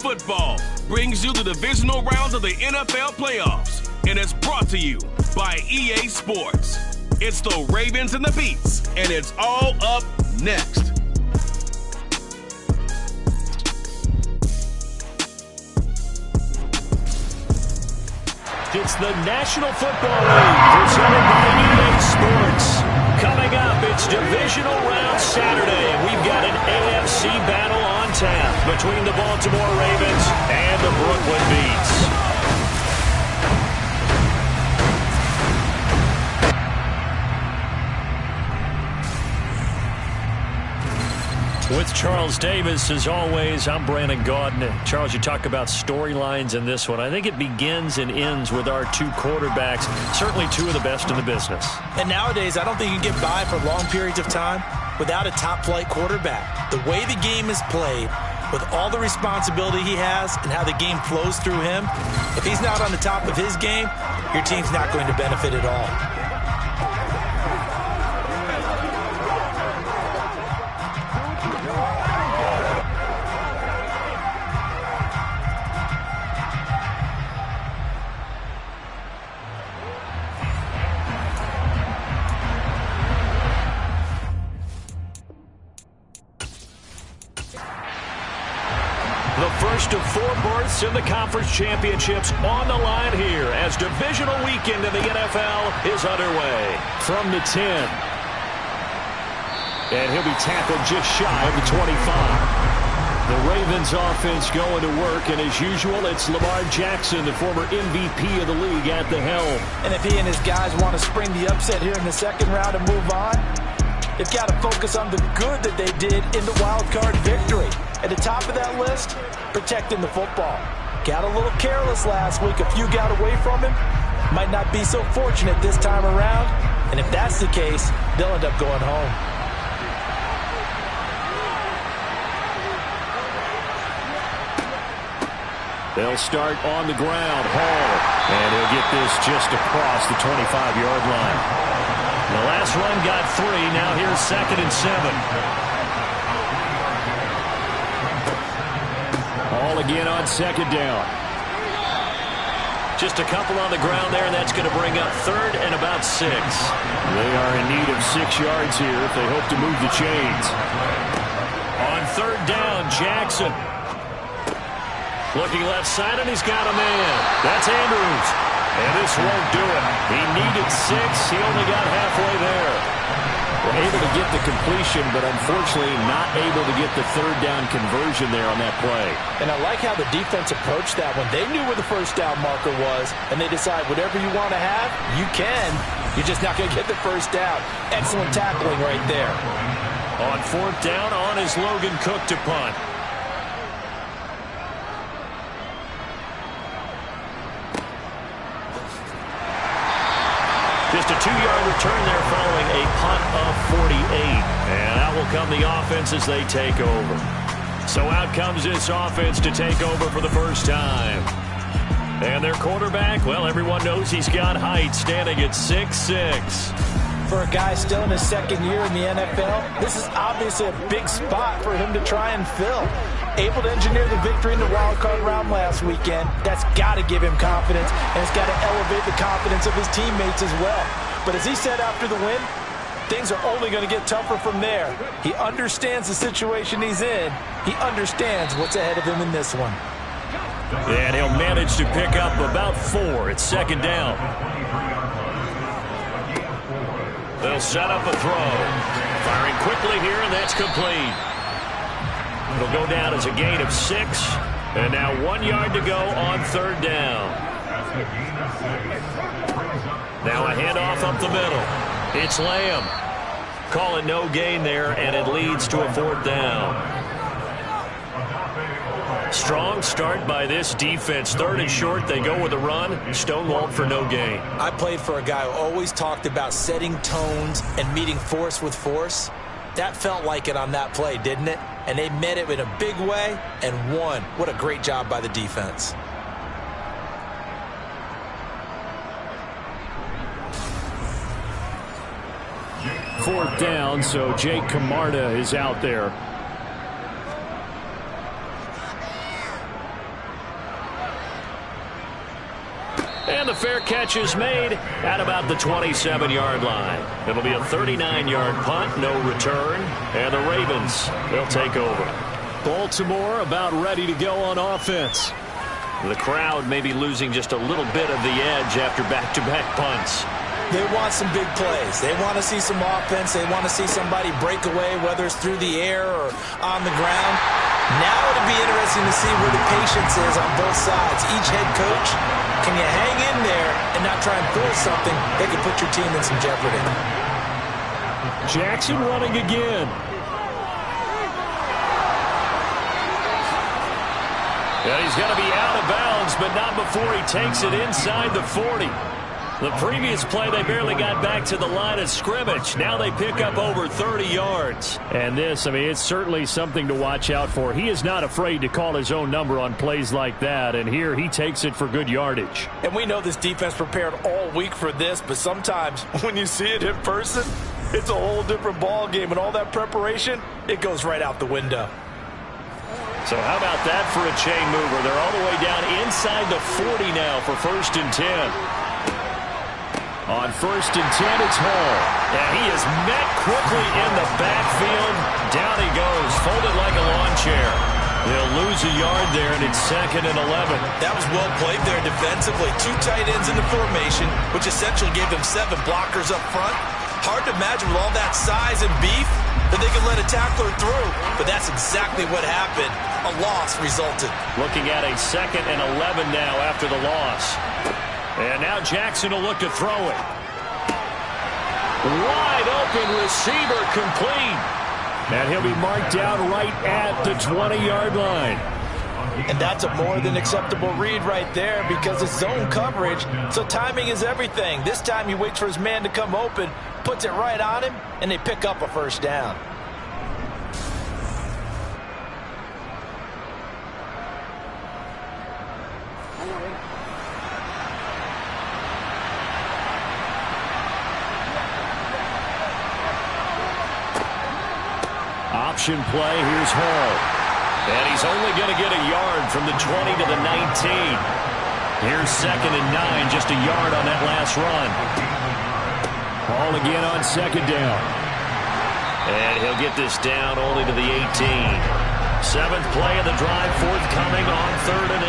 football brings you the divisional rounds of the NFL playoffs, and it's brought to you by EA Sports. It's the Ravens and the Beats, and it's all up next. It's the National Football League presented by EA Sports. Coming up, it's Divisional Round Saturday, and we've got an AFC battle on tap between the Baltimore Ravens and the Brooklyn Beats. With Charles Davis, as always, I'm Brandon Gaudin. Charles, you talk about storylines in this one. I think it begins and ends with our two quarterbacks, certainly two of the best in the business. And nowadays, I don't think you can get by for long periods of time without a top-flight quarterback. The way the game is played, with all the responsibility he has and how the game flows through him, if he's not on the top of his game, your team's not going to benefit at all. First of four berths in the conference championships on the line here as divisional weekend in the NFL is underway. From the 10. And he'll be tackled just shy of the 25. The Ravens offense going to work, and as usual, it's Lamar Jackson, the former MVP of the league, at the helm. And if he and his guys want to spring the upset here in the second round and move on, they've got to focus on the good that they did in the wild card victory. At the top of that list, protecting the football. Got a little careless last week. A few got away from him. Might not be so fortunate this time around. And if that's the case, they'll end up going home. They'll start on the ground. Hall. And he'll get this just across the 25-yard line. The last run got 3. Now here's 2nd and 7. All again on 2nd down. Just a couple on the ground there, and that's going to bring up 3rd and about 6. They are in need of 6 yards here if they hope to move the chains. On 3rd down, Jackson. Looking left side, and he's got a man. That's Andrews. And this won't do it. He needed 6. He only got halfway there. Able to get the completion, but unfortunately not able to get the 3rd down conversion there on that play. And I like how the defense approached that one. They knew where the 1st down marker was, and they decide whatever you want to have, you can. You're just not going to get the 1st down. Excellent tackling right there. On 4th down, on is Logan Cook to punt. Just a 2-yard return there following a punt of 48. And out will come the offense as they take over. So out comes this offense to take over for the first time. And their quarterback, well, everyone knows he's got height, standing at 6'6". For a guy still in his 2nd year in the NFL, this is obviously a big spot for him to try and fill. Able to engineer the victory in the wild card round last weekend. That's got to give him confidence, and it's got to elevate the confidence of his teammates as well. But as he said after the win, things are only going to get tougher from there. He understands the situation he's in. He understands what's ahead of him in this one. And he'll manage to pick up about 4. It's 2nd down. They'll set up a throw. Firing quickly here, and that's complete. It'll go down as a gain of 6. And now 1 yard to go on 3rd down. Now a handoff up the middle. It's Lamb. Call it no gain there, and it leads to a 4th down. Strong start by this defense. 3rd and short, they go with a run. Stonewalled for no gain. I played for a guy who always talked about setting tones and meeting force with force. That felt like it on that play, didn't it? And they met it in a big way and won. What a great job by the defense. Fourth down, so Jake Camarda is out there. And the fair catch is made at about the 27-yard line. It'll be a 39-yard punt, no return. And the Ravens, they'll take over. Baltimore about ready to go on offense. The crowd may be losing just a little bit of the edge after back-to-back punts. They want some big plays. They want to see some offense. They want to see somebody break away, whether it's through the air or on the ground. Now it'll be interesting to see where the patience is on both sides. Each head coach, can you hang in there and not try and force something that could put your team in some jeopardy? Jackson running again. And he's going to be out of bounds, but not before he takes it inside the 40. The previous play, they barely got back to the line of scrimmage. Now they pick up over 30 yards. And this, I mean, it's certainly something to watch out for. He is not afraid to call his own number on plays like that. And here he takes it for good yardage. And we know this defense prepared all week for this, but sometimes when you see it in person, it's a whole different ball game. And all that preparation, it goes right out the window. So how about that for a chain mover? They're all the way down inside the 40 now for 1st and 10. On 1st and 10, it's Hall. And he is met quickly in the backfield. Down he goes, folded like a lawn chair. They'll lose a yard there, and it's 2nd and 11. That was well played there defensively. 2 tight ends in the formation, which essentially gave them 7 blockers up front. Hard to imagine with all that size and beef that they could let a tackler through. But that's exactly what happened. A loss resulted. Looking at a 2nd and 11 now after the loss. And now Jackson will look to throw it. Wide open receiver complete. And he'll be marked down right at the 20-yard line. And that's a more than acceptable read right there because it's zone coverage, so timing is everything. This time he waits for his man to come open, puts it right on him, and they pick up a 1st down. Option play, here's Hall. And he's only going to get a yard from the 20 to the 19. Here's 2nd and 9, just a yard on that last run. Hall again on 2nd down. And he'll get this down only to the 18. 7th play of the drive, forthcoming on 3rd and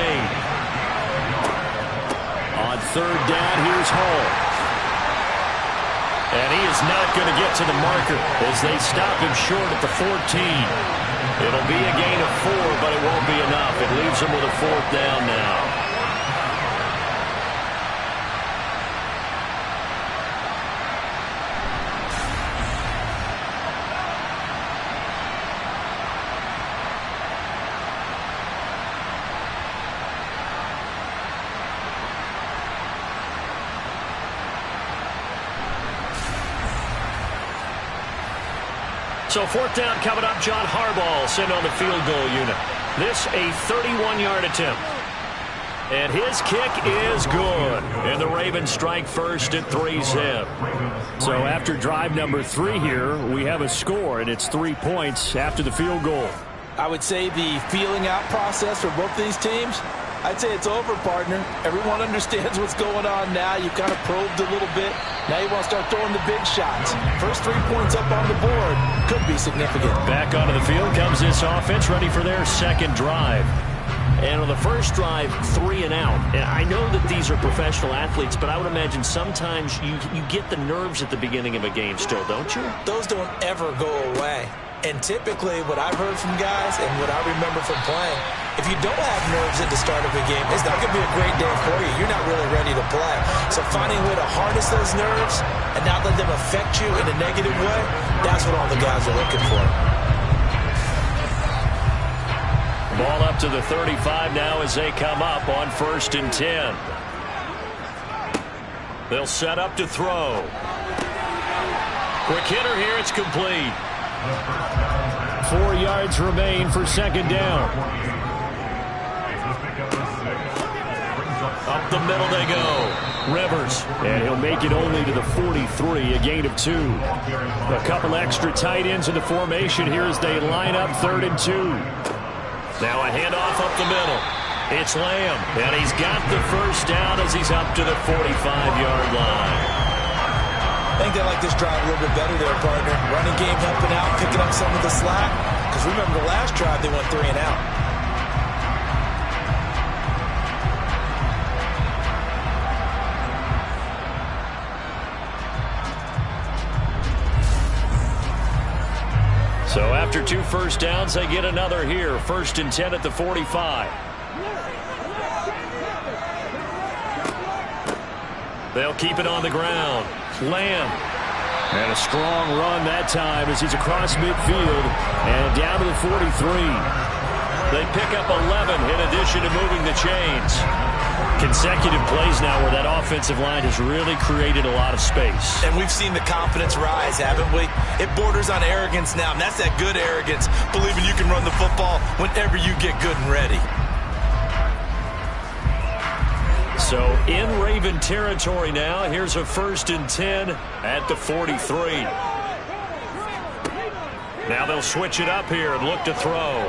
8. On 3rd down, here's Hall. And he is not going to get to the marker as they stop him short at the 14. It'll be a gain of 4, but it won't be enough. It leaves him with a 4th down now. So 4th down coming up. John Harbaugh sent on the field goal unit. This a 31-yard attempt. And his kick is good. And the Ravens strike first at 3-zip. So after drive number 3 here, we have a score, and it's 3 points after the field goal. I would say the feeling out process for both these teams, I'd say it's over, partner. Everyone understands what's going on now. You kind of probed a little bit. Now you want to start throwing the big shots. First 3 points up on the board could be significant. Back onto the field comes this offense, ready for their 2nd drive. And on the first drive, 3 and out. And I know that these are professional athletes, but I would imagine sometimes you get the nerves at the beginning of a game still, don't you? Those don't ever go away. And typically what I've heard from guys and what I remember from playing, if you don't have nerves at the start of a game, it's not going to be a great day for you. You're not really ready to play. So finding a way to harness those nerves and not let them affect you in a negative way, that's what all the guys are looking for. Ball up to the 35 now as they come up on 1st and 10. They'll set up to throw. Quick hitter here, it's complete. 4 yards remain for 2nd down. Up the middle they go. Rivers. And he'll make it only to the 43, a gain of 2. A couple extra tight ends in the formation here as they line up 3rd and 2. Now a handoff up the middle. It's Lamb, and he's got the first down as he's up to the 45-yard line. I think they like this drive a little bit better there, partner. Running game helping out, picking up some of the slack. Because remember the last drive, they went 3 and out. So after 2 first downs, they get another here. 1st and 10 at the 45. They'll keep it on the ground. Lamb. And a strong run that time as he's across midfield and down to the 43. They pick up 11 in addition to moving the chains. Consecutive plays now where that offensive line has really created a lot of space. And we've seen the confidence rise, haven't we? It borders on arrogance now, and that's that good arrogance, believing you can run the football whenever you get good and ready. So in Raven territory now, here's a 1st and 10 at the 43. Now they'll switch it up here and look to throw.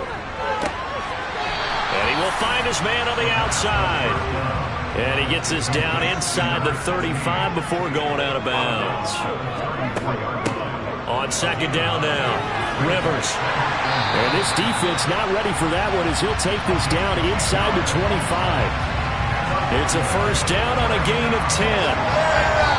And he will find his man on the outside. And he gets this down inside the 35 before going out of bounds. On 2nd down now, Rivers. And this defense not ready for that one as he'll take this down inside the 25. It's a 1st down on a gain of 10.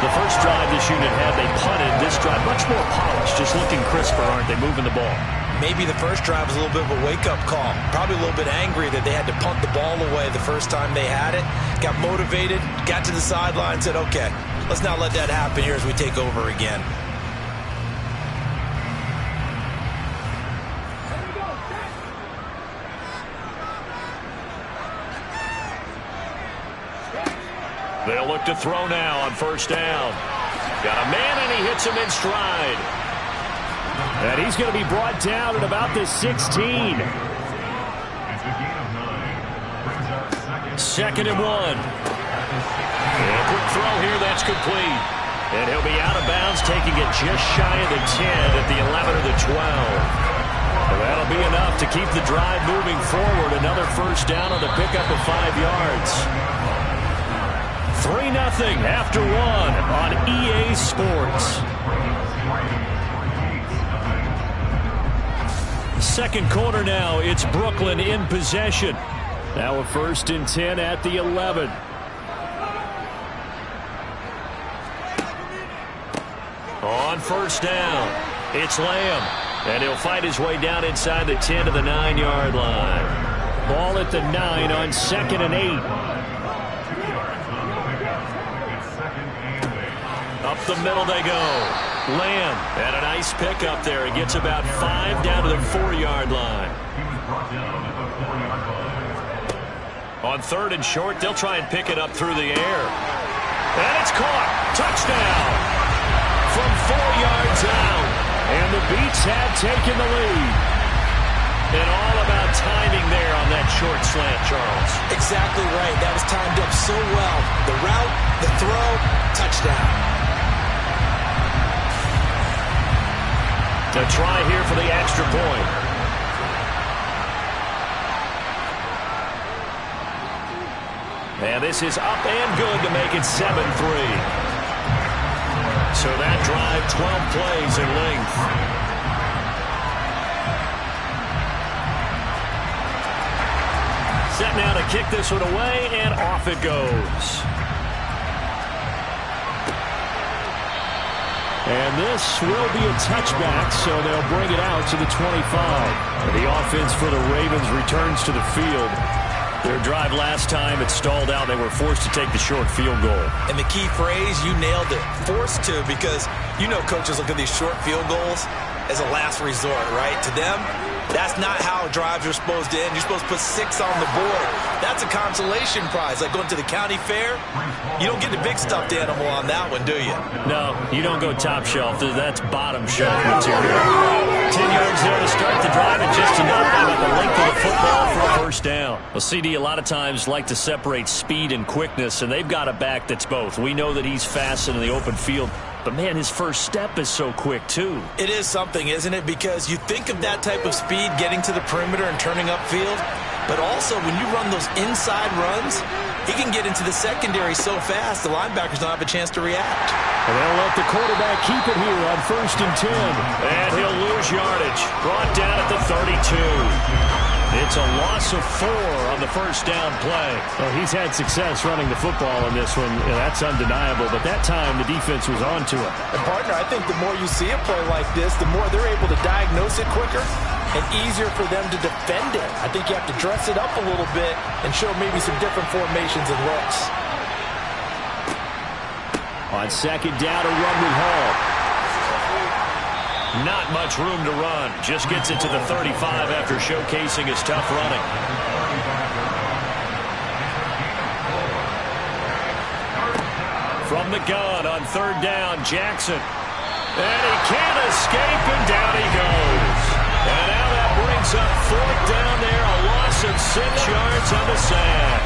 The first drive this unit had, they punted. This drive, much more polished, just looking crisper, aren't they, moving the ball? Maybe the first drive was a little bit of a wake-up call. Probably a little bit angry that they had to punt the ball away the first time they had it. Got motivated, got to the sideline, said, okay, let's not let that happen here as we take over again. They'll look to throw now on 1st down. Got a man, and he hits him in stride. And he's going to be brought down at about the 16. 2nd and 1. And a quick throw here, that's complete. And he'll be out of bounds, taking it just shy of the 10 at the 11 or the 12. And that'll be enough to keep the drive moving forward. Another 1st down on the pickup of 5 yards. 3-0 after 1 on EA Sports. 2nd quarter now. It's Brooklyn in possession. Now a 1st and 10 at the 11. On 1st down, it's Lamb. And he'll fight his way down inside the 10 to the 9-yard line. Ball at the 9 on 2nd and 8. Up the middle they go. Lamb, and a nice pick up there. He gets about 5 down to the 4-yard line. On 3rd and short, they'll try and pick it up through the air. And it's caught. Touchdown. From 4 yards out. And the Beats have taken the lead. And all about timing there on that short slant, Charles. Exactly right. That was timed up so well. The route, the throw, touchdown. To try here for the extra point. And this is up and good to make it 7-3. So that drive, 12 plays in length. Set now to kick this one away, and off it goes. And this will be a touchback, so they'll bring it out to the 25. And the offense for the Ravens returns to the field. Their drive last time, it stalled out. They were forced to take the short field goal. And the key phrase, you nailed it, forced to, because you know coaches look at these short field goals as a last resort, right? To them, that's not how drives are supposed to end. You're supposed to put 6 on the board. That's a consolation prize, like going to the county fair. You don't get the big stuffed animal on that one, do you? No, you don't go top shelf. That's bottom shelf material. 10 yards there to start the drive, and just enough about the length of the football for a 1st down. Well, CD a lot of times like to separate speed and quickness, and they've got a back that's both. We know that he's fast in the open field, but man, his first step is so quick too. It is something, isn't it? Because you think of that type of speed getting to the perimeter and turning upfield, But also, when you run those inside runs, he can get into the secondary so fast, the linebackers don't have a chance to react. And they'll let the quarterback keep it here on 1st and 10. And he'll lose yardage. Brought down at the 32. It's a loss of 4 on the first down play. Well, he's had success running the football in this one. That's undeniable. But that time, the defense was on to him. And, partner, I think the more you see a play like this, the more they're able to diagnose it quicker and easier for them to defend it. I think you have to dress it up a little bit and show maybe some different formations and looks. On 2nd down, a run with Hall. Not much room to run. Just gets it to the 35 after showcasing his tough running. From the gun on 3rd down, Jackson. And he can't escape, and down he goes. And now that brings up 4th down there, a loss of 6 yards on the sack.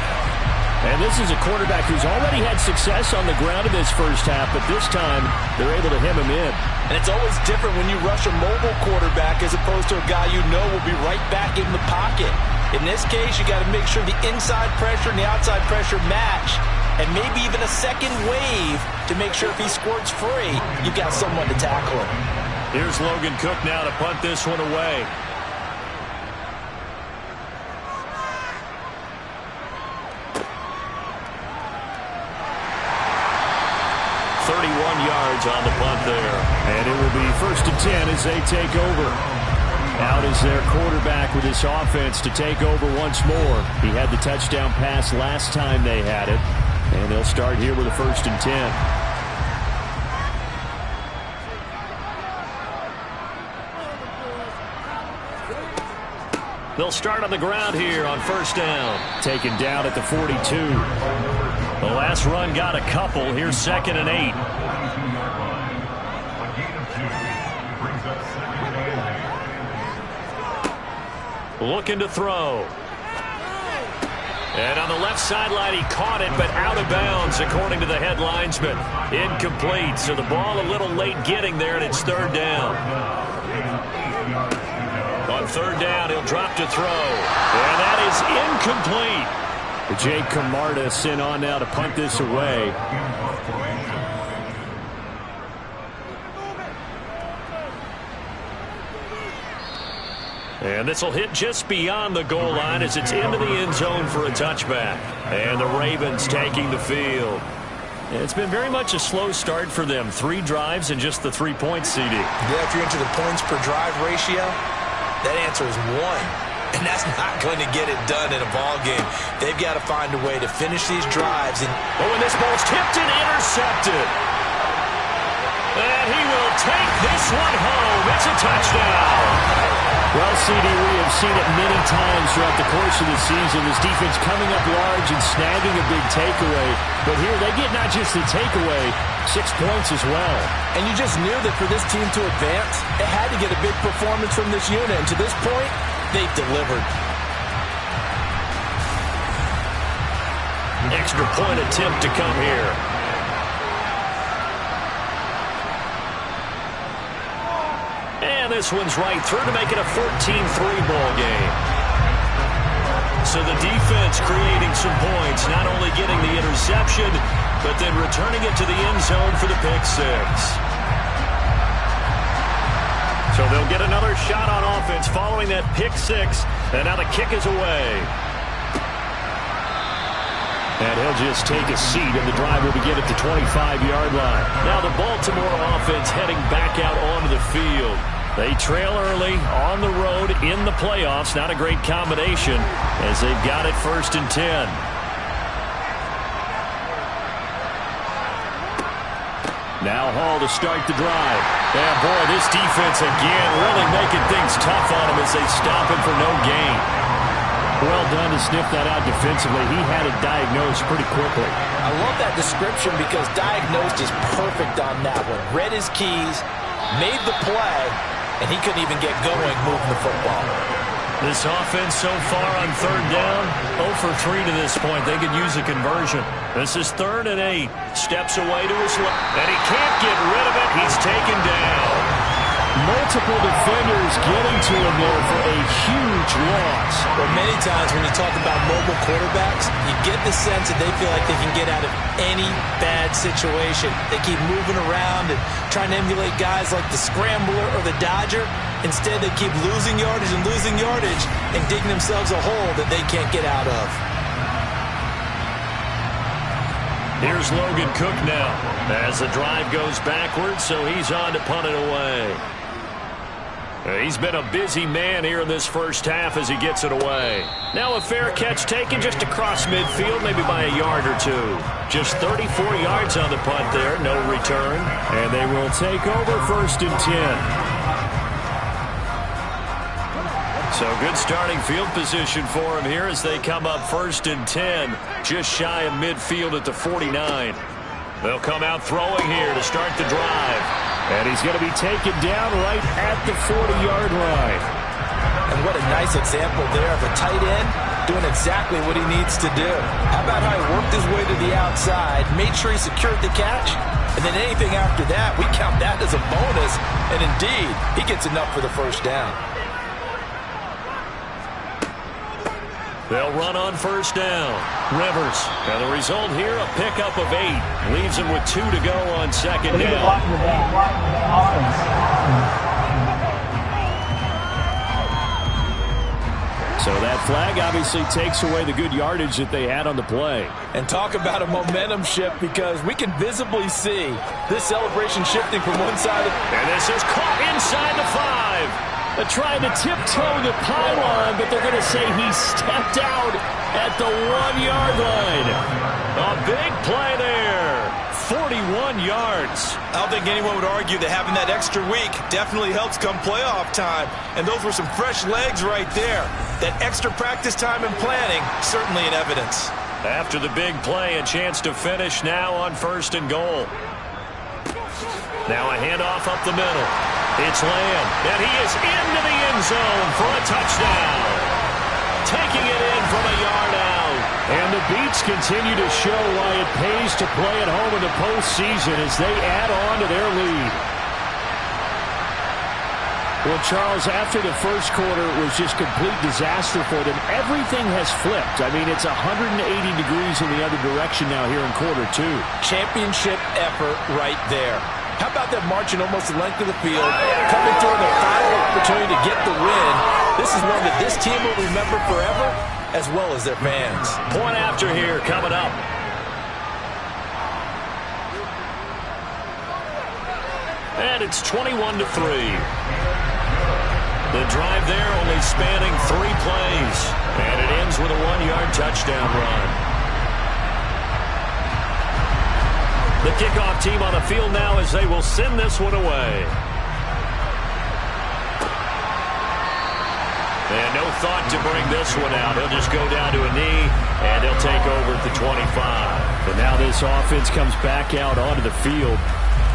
And this is a quarterback who's already had success on the ground in this first half, but this time they're able to hem him in. And it's always different when you rush a mobile quarterback as opposed to a guy you know will be right back in the pocket. In this case, you got to make sure the inside pressure and the outside pressure match, and maybe even a second wave to make sure if he squirts free, you've got someone to tackle him. Here's Logan Cook now to punt this one away. 31 yards on the punt there. And it will be 1st and 10 as they take over. Out is their quarterback with this offense to take over once more. He had the touchdown pass last time they had it. And they'll start here with a 1st and 10. They'll start on the ground here on 1st down. Taken down at the 42. The last run got a couple. Here's 2nd and 8. Looking to throw. And on the left sideline, he caught it, but out of bounds, according to the head linesman. Incomplete, so the ball a little late getting there, and it's 3rd down. On 3rd down, he'll drop to throw. And that is incomplete. Jake Camarda sent on now to punt this away. And this will hit just beyond the goal line as it's into the end zone for a touchback. And the Ravens taking the field. It's been very much a slow start for them. 3 drives and just the 3-point CD. Yeah, if you're into the points per drive ratio, that answer is 1. And that's not going to get it done in a ball game. They've got to find a way to finish these drives. And this ball's tipped and intercepted. And he will take this one home. It's a touchdown. Well, CD, we have seen it many times throughout the course of the season. This defense coming up large and snagging a big takeaway. But here they get not just the takeaway, 6 points as well. And you just knew that for this team to advance, it had to get a big performance from this unit. And to this point, they've delivered. Extra point attempt to come here. And this one's right through to make it a 14-3 ball game. So the defense creating some points, not only getting the interception, but then returning it to the end zone for the pick 6. So they'll get another shot on offense following that pick 6. And now the kick is away. And he'll just take a seat, and the drive will begin at the 25-yard line. Now the Baltimore offense heading back out onto the field. They trail early on the road in the playoffs. Not a great combination as they've got it 1st and 10. Now Hall to start the drive. Yeah, boy, this defense again really making things tough on him as they stop him for no gain. Well done to sniff that out defensively. He had it diagnosed pretty quickly. I love that description because diagnosed is perfect on that one. Read his keys, made the play, and he couldn't even get going moving the football. This offense so far on 3rd down, 0 for 3 to this point. They could use a conversion. This is 3rd and 8. Steps away to his left, and he can't get rid of it. He's taken down. Multiple defenders getting to him there for a huge loss. Well, many times when you talk about mobile quarterbacks, you get the sense that they feel like they can get out of any bad situation. They keep moving around and trying to emulate guys like the Scrambler or the Dodger. Instead, they keep losing yardage and digging themselves a hole that they can't get out of. Here's Logan Cook now as the drive goes backwards, so he's on to punt it away. He's been a busy man here in this first half as he gets it away. Now a fair catch taken just across midfield, maybe by a yard or two. Just 34 yards on the punt there, no return. And they will take over 1st and 10. So good starting field position for him here as they come up 1st and 10, just shy of midfield at the 49. They'll come out throwing here to start the drive. And he's going to be taken down right at the 40-yard line. And what a nice example there of a tight end doing exactly what he needs to do. How about how he worked his way to the outside, made sure he secured the catch, and then anything after that, we count that as a bonus. And indeed, he gets enough for the first down. They'll run on 1st down. Rivers. And the result here, a pickup of 8. Leaves him with 2 to go on 2nd down. So that flag obviously takes away the good yardage that they had on the play. And talk about a momentum shift, because we can visibly see this celebration shifting from one side. And this is caught inside the 5. They're trying to tiptoe the pylon, but they're going to say he stepped out at the 1-yard line. A big play there. 41 yards. I don't think anyone would argue that having that extra week definitely helps come playoff time. And those were some fresh legs right there. That extra practice time and planning, certainly in evidence. After the big play, a chance to finish now on 1st and goal. Now a handoff up the middle. It's Lamb, and he is into the end zone for a touchdown. Taking it in from a yard out. And the beats continue to show why it pays to play at home in the postseason as they add on to their lead. Well, Charles, after the first quarter was just complete disaster for them, everything has flipped. I mean, it's 180 degrees in the other direction now here in quarter 2. Championship effort right there. How about that marching almost the length of the field, coming through the final opportunity to get the win? This is one that this team will remember forever, as well as their fans. Point after here coming up. And it's 21-3. The drive there only spanning 3 plays. And it ends with a 1-yard touchdown run. The kickoff team on the field now as they will send this one away. And no thought to bring this one out. He'll just go down to a knee, and he'll take over at the 25. And now this offense comes back out onto the field.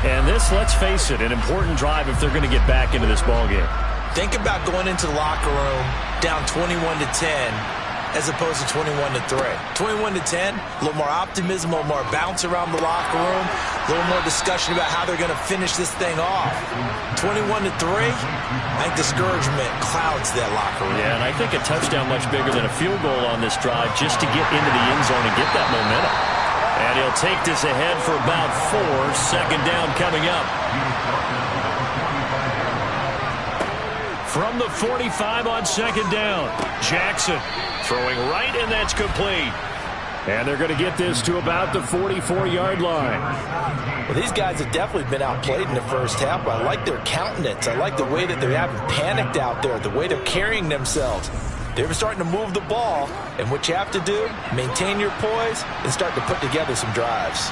And this, let's face it, an important drive if they're going to get back into this ballgame. Think about going into the locker room down 21-10. As opposed to 21-3. 21-10, a little more optimism, a little more bounce around the locker room, a little more discussion about how they're going to finish this thing off. 21-3, I think discouragement clouds that locker room. Yeah, and I think a touchdown much bigger than a field goal on this drive just to get into the end zone and get that momentum. And he'll take this ahead for about 4. 2nd down coming up. From the 45 on 2nd down, Jackson throwing right, and that's complete. And they're going to get this to about the 44-yard line. Well, these guys have definitely been outplayed in the first half, but I like their countenance. I like the way that they haven't panicked out there, the way they're carrying themselves. They're starting to move the ball, and what you have to do, maintain your poise and start to put together some drives.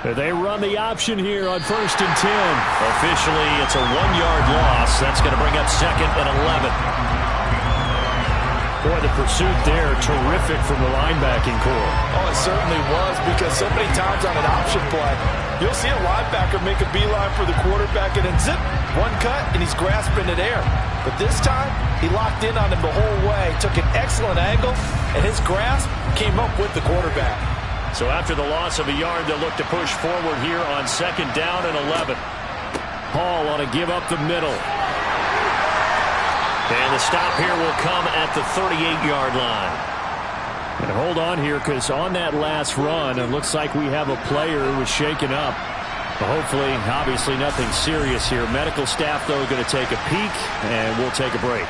They run the option here on 1st and 10. Officially, it's a 1-yard loss. That's going to bring up 2nd and 11. Boy, the pursuit there, terrific from the linebacking core. Oh, it certainly was, because so many times on an option play, you'll see a linebacker make a beeline for the quarterback and then zip, one cut, and he's grasping it air. But this time, he locked in on him the whole way, took an excellent angle, and his grasp came up with the quarterback. So after the loss of a yard, they'll look to push forward here on 2nd down and 11. Hall on a give up the middle. And the stop here will come at the 38-yard line. And hold on here, because on that last run, it looks like we have a player who was shaken up. But hopefully, obviously nothing serious here. Medical staff, though, going to take a peek, and we'll take a break.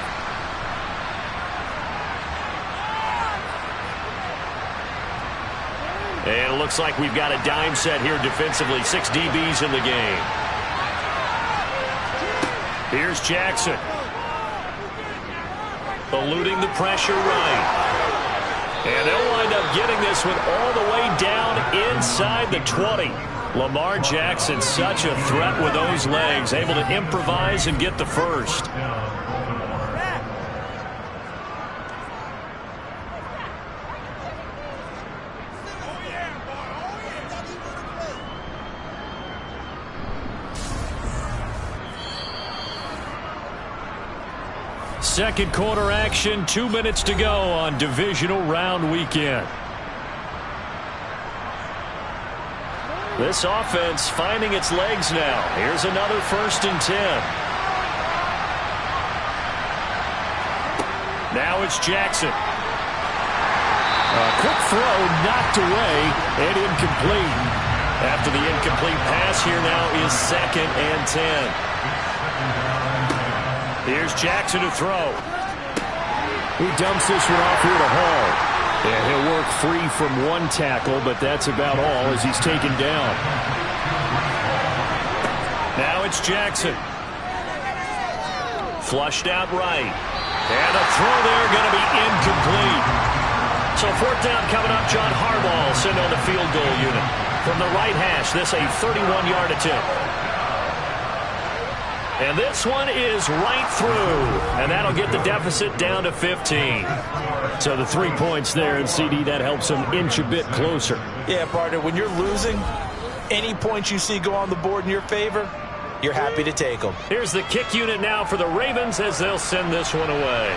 And it looks like we've got a dime set here defensively. 6 DBs in the game. Here's Jackson. Eluding the pressure right. And they'll wind up getting this one all the way down inside the 20. Lamar Jackson, such a threat with those legs, able to improvise and get the first. Second quarter action, 2 minutes to go on divisional round weekend. This offense finding its legs now. Here's another 1st and 10. Now it's Jackson. A quick throw knocked away and incomplete. After the incomplete pass, here now is 2nd and 10. Here's Jackson to throw. He dumps this one off here to Hall. Yeah, he'll work free from one tackle, but that's about all as he's taken down. Now it's Jackson. Flushed out right. And a throw there going to be incomplete. So 4th down coming up. John Harbaugh sent on the field goal unit. From the right hash, this a 31-yard attempt. And this one is right through. And that'll get the deficit down to 15. So the 3 points there, and CD, that helps them inch a bit closer. Yeah, partner, when you're losing, any points you see go on the board in your favor, you're happy to take them. Here's the kick unit now for the Ravens as they'll send this one away.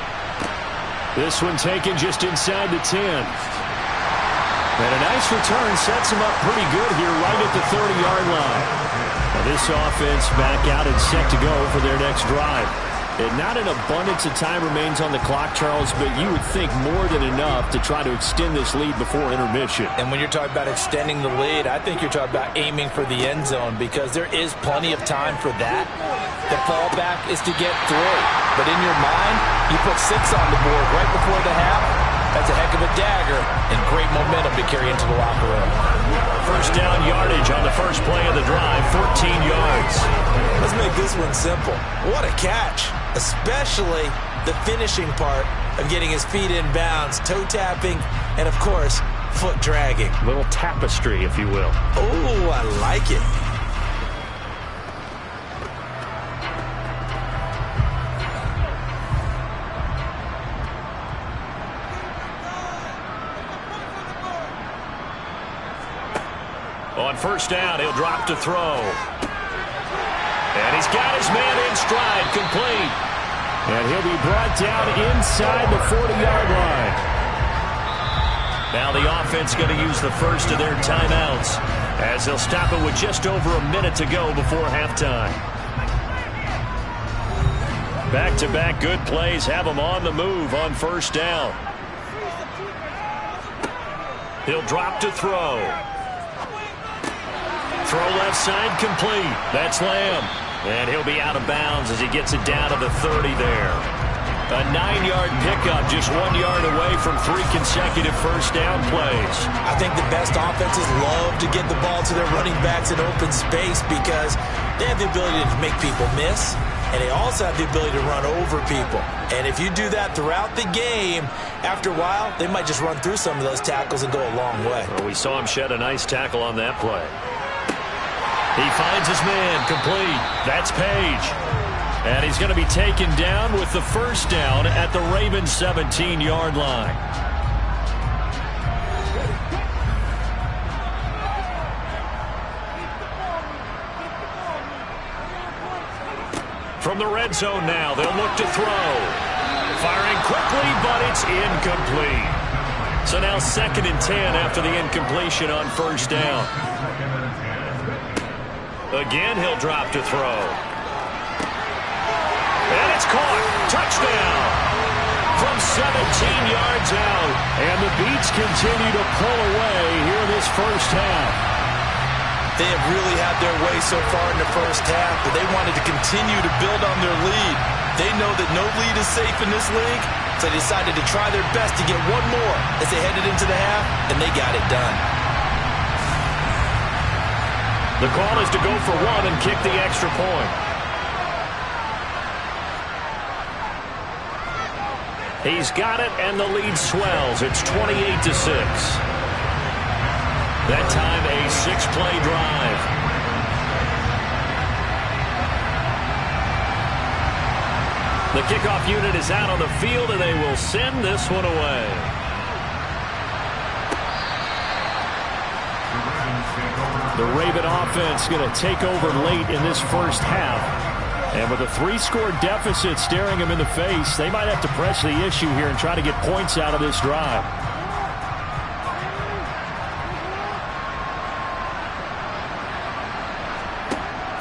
This one taken just inside the 10. And a nice return sets them up pretty good here right at the 30-yard line. Now this offense back out and set to go for their next drive. And not an abundance of time remains on the clock, Charles, but you would think more than enough to try to extend this lead before intermission. And when you're talking about extending the lead, I think you're talking about aiming for the end zone because there is plenty of time for that. The fallback is to get 3. But in your mind, you put 6 on the board right before the half. That's a heck of a dagger and great momentum to carry into the locker room. First down yardage on the first play of the drive, 14 yards. Let's make this one simple. What a catch, especially the finishing part of getting his feet in bounds, toe tapping, and of course, foot dragging. Little tapestry, if you will. Oh, I like it. On first down, he'll drop to throw. And he's got his man in stride, complete. And he'll be brought down inside the 40-yard line. Now the offense going to use the first of their timeouts as they'll stop it with just over a minute to go before halftime. Back-to-back good plays have them on the move on first down. He'll drop to throw. Throw left side complete. That's Lamb. And he'll be out of bounds as he gets it down to the 30 there. A 9-yard pickup, just 1 yard away from 3 consecutive first down plays. I think the best offenses love to get the ball to their running backs in open space because they have the ability to make people miss, and they also have the ability to run over people. And if you do that throughout the game, after a while, they might just run through some of those tackles and go a long way. Well, we saw him shed a nice tackle on that play. He finds his man, complete. That's Page. And he's going to be taken down with the first down at the Ravens' 17-yard line. From the red zone now, they'll look to throw. Firing quickly, but it's incomplete. So now 2nd and 10 after the incompletion on first down. Again, he'll drop to throw. That's caught. Touchdown. From 17 yards out. And the Beats continue to pull away here in this first half. They have really had their way so far in the first half, but they wanted to continue to build on their lead. They know that no lead is safe in this league, so they decided to try their best to get one more as they headed into the half, and they got it done. The call is to go for one and kick the extra point. He's got it, and the lead swells. It's 28-6. That time, a 6-play drive. The kickoff unit is out on the field, and they will send this one away. The Raven offense going to take over late in this first half. And with a 3-score deficit staring them in the face, they might have to press the issue here and try to get points out of this drive.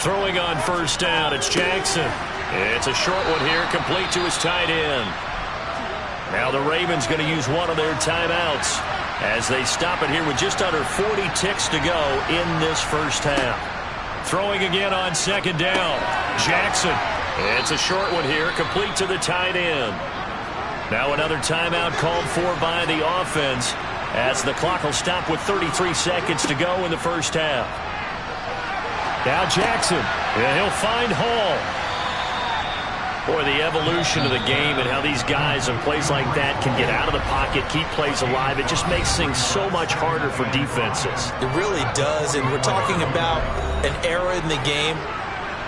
Throwing on first down, it's Jackson. It's a short one here, complete to his tight end. Now the Ravens going to use one of their timeouts as they stop it here with just under 40 ticks to go in this first half. Throwing again on second down. Jackson. It's a short one here, complete to the tight end. Now another timeout called for by the offense as the clock will stop with 33 seconds to go in the first half. Now Jackson. And he'll find Hall. Boy, the evolution of the game and how these guys in plays like that can get out of the pocket, keep plays alive, it just makes things so much harder for defenses. It really does, and we're talking about an era in the game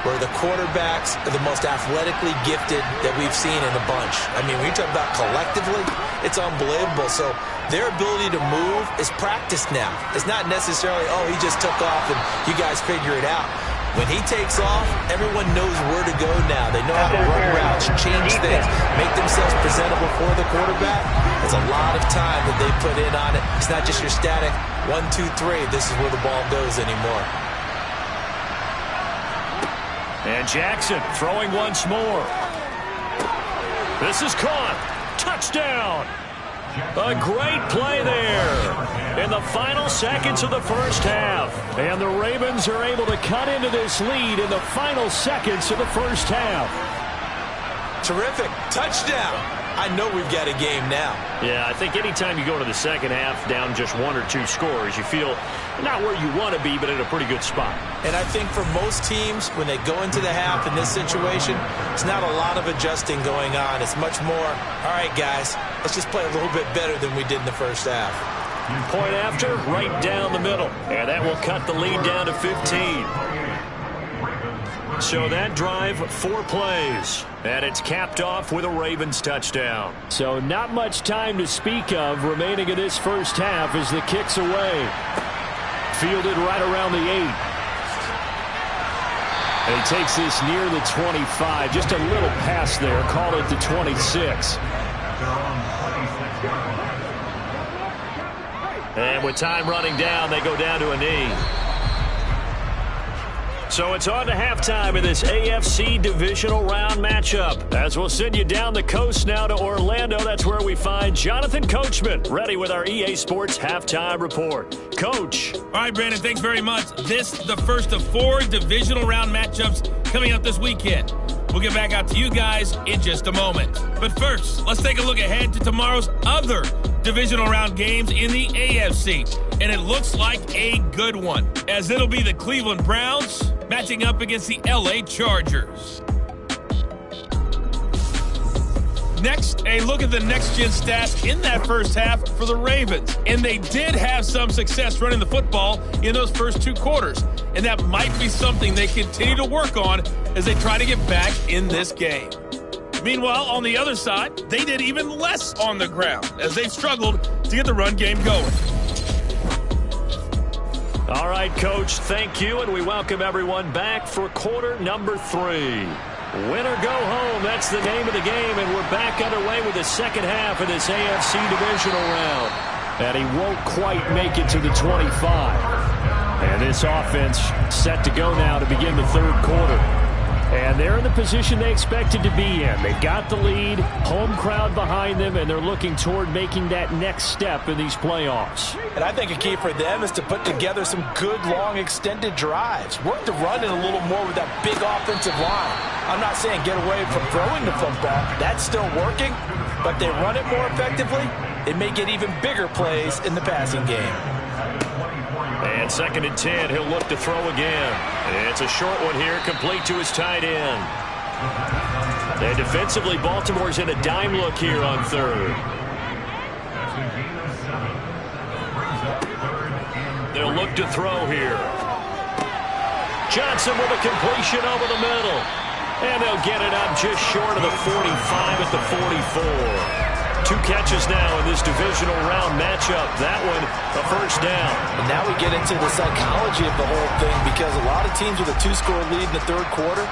where the quarterbacks are the most athletically gifted that we've seen in a bunch. I mean, when you talk about collectively, it's unbelievable. So their ability to move is practiced now. It's not necessarily, oh, he just took off and you guys figure it out. When he takes off, everyone knows where to go now. They know how to run routes, change things, make themselves presentable for the quarterback. There's a lot of time that they put in on it. It's not just your static 1, 2, 3. This is where the ball goes anymore. And Jackson throwing once more. This is caught. Touchdown. A great play there in the final seconds of the first half. And the Ravens are able to cut into this lead in the final seconds of the first half. Terrific. Touchdown. I know we've got a game now. Yeah, I think anytime you go to the second half down just 1 or 2 scores, you feel not where you want to be, but in a pretty good spot. And I think for most teams, when they go into the half in this situation, it's not a lot of adjusting going on. It's much more, all right, guys, let's just play a little bit better than we did in the first half. Point after, right down the middle. And that will cut the lead down to 15. So that drive, 4 plays. And it's capped off with a Ravens touchdown. So not much time to speak of remaining in this first half as the kick's away. Fielded right around the 8. And he takes this near the 25. Just a little pass there. Call it the 26. And with time running down, they go down to a knee. So it's on to halftime in this AFC divisional round matchup. As we'll send you down the coast now to Orlando, that's where we find Jonathan Coachman, ready with our EA Sports halftime report. Coach. All right, Brandon, thanks very much. This is the first of 4 divisional round matchups coming up this weekend. We'll get back out to you guys in just a moment. But first, let's take a look ahead to tomorrow's other divisional round games in the AFC. And it looks like a good one, as it'll be the Cleveland Browns matching up against the LA Chargers. Next, a look at the next-gen stats in that first half for the Ravens. And they did have some success running the football in those first 2 quarters. And that might be something they continue to work on as they try to get back in this game. Meanwhile, on the other side, they did even less on the ground as they've struggled to get the run game going. All right, Coach, thank you, and we welcome everyone back for quarter number 3. Win or go home, that's the name of the game, and we're back underway with the second half of this AFC divisional round. And he won't quite make it to the 25. And this offense set to go now to begin the third quarter. And they're in the position they expected to be in. They've got the lead, home crowd behind them, and they're looking toward making that next step in these playoffs. And I think a key for them is to put together some good, long, extended drives. Work the run in a little more with that big offensive line. I'm not saying get away from throwing the football. That's still working. But they run it more effectively, they may get even bigger plays in the passing game. And 2nd and 10, he'll look to throw again. It's a short one here, complete to his tight end. And defensively, Baltimore's in a dime look here on 3rd. They'll look to throw here. Johnson with a completion over the middle. And they'll get it up just short of the 45 at the 44. 2 catches now in this divisional round matchup. That one, a first down. And now we get into the psychology of the whole thing, because a lot of teams with a 2-score lead in the 3rd quarter,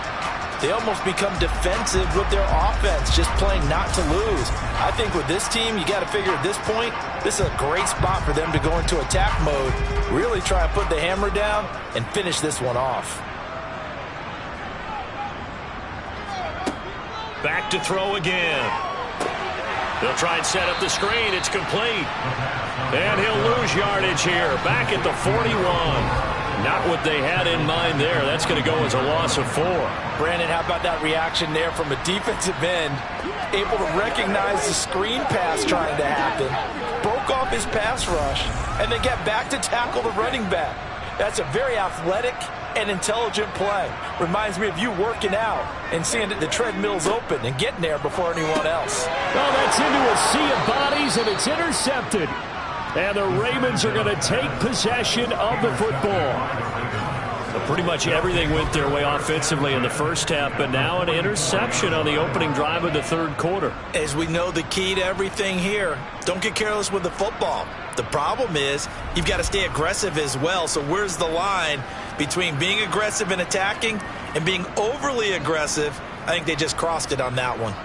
they almost become defensive with their offense, just playing not to lose. I think with this team, you got to figure at this point, this is a great spot for them to go into attack mode, really try to put the hammer down and finish this one off. Back to throw again. They'll try and set up the screen. It's complete. And he'll lose yardage here. Back at the 41. Not what they had in mind there. That's going to go as a loss of 4. Brandon, how about that reaction there from a defensive end? Able to recognize the screen pass trying to happen. Broke off his pass rush. And then get back to tackle the running back. That's a very athletic and intelligent play. Reminds me of you working out and seeing that the treadmill's open and getting there before anyone else. Well, that's into a sea of bodies, and it's intercepted. And the Ravens are going to take possession of the football. Well, pretty much everything went their way offensively in the first half, but now an interception on the opening drive of the 3rd quarter. As we know, the key to everything here, don't get careless with the football. The problem is you've got to stay aggressive as well. So where's the line between being aggressive and attacking and being overly aggressive? I think they just crossed it on that one.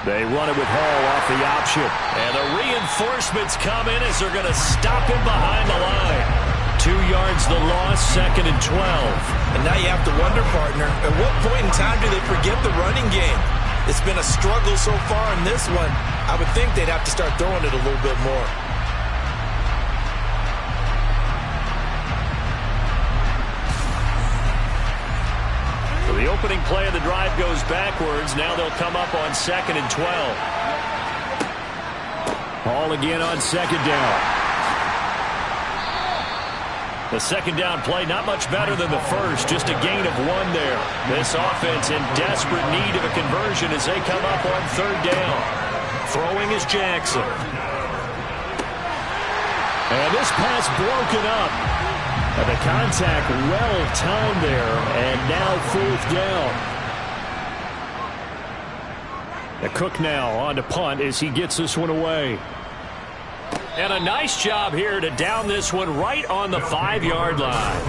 They run it with Hall off the option. And the reinforcements come in as they're going to stop him behind the line. 2 yards the loss, 2nd and 12. And now you have to wonder, partner, at what point in time do they forget the running game? It's been a struggle so far in this one. I would think they'd have to start throwing it a little bit more. So the opening play of the drive goes backwards. Now they'll come up on 2nd and 12. Hall again on 2nd down. The 2nd down play not much better than the first, just a gain of 1 there. This offense in desperate need of a conversion as they come up on 3rd down. Throwing is Jackson. And this pass broken up. And the contact well timed there, and now 4th down. The Cook now on to punt as he gets this one away. And a nice job here to down this one right on the 5-yard line.